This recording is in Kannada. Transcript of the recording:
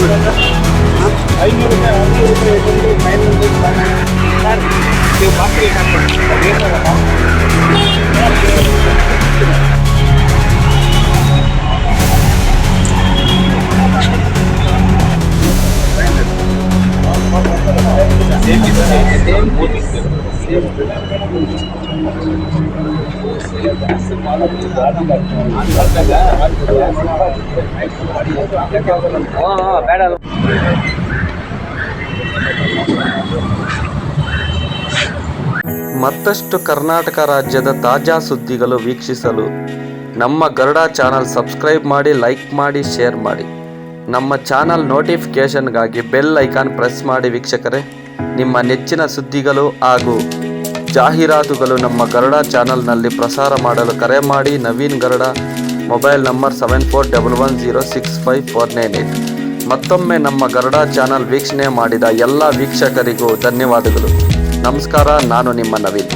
500 ರೂಪಾಯಿ ಒಂದು ಫೈನಲ್ ಸರ್ ನೀವು ಬಾಕಿ ಬೇಡ. ಮತ್ತಷ್ಟು ಕರ್ನಾಟಕ ರಾಜ್ಯದ ತಾಜಾ ಸುದ್ದಿಗಳು ವೀಕ್ಷಿಸಲು ನಮ್ಮ ಗರುಡ ಚಾನಲ್ ಸಬ್ಸ್ಕ್ರೈಬ್ ಮಾಡಿ, ಲೈಕ್ ಮಾಡಿ, ಶೇರ್ ಮಾಡಿ. ನಮ್ಮ ಚಾನಲ್ ನೋಟಿಫಿಕೇಷನ್ಗಾಗಿ ಬೆಲ್ ಐಕಾನ್ ಪ್ರೆಸ್ ಮಾಡಿ. ವೀಕ್ಷಕರೇ, ನಿಮ್ಮ ನೆಚ್ಚಿನ ಸುದ್ದಿಗಳು ಹಾಗೂ ಜಾಹೀರಾತುಗಳು ನಮ್ಮ ಗರುಡ ಚಾನಲ್ನಲ್ಲಿ ಪ್ರಸಾರ ಮಾಡಲು ಕರೆ ಮಾಡಿ. Naveen Garuda, mobile number 7411065498. ಮತ್ತೊಮ್ಮೆ ನಮ್ಮ ಗರುಡ ಚಾನಲ್ ವೀಕ್ಷಣೆ ಮಾಡಿದ ಎಲ್ಲ ವೀಕ್ಷಕರಿಗೂ ಧನ್ಯವಾದಗಳು. ನಮಸ್ಕಾರ. ನಾನು ನಿಮ್ಮ ನವೀನ್.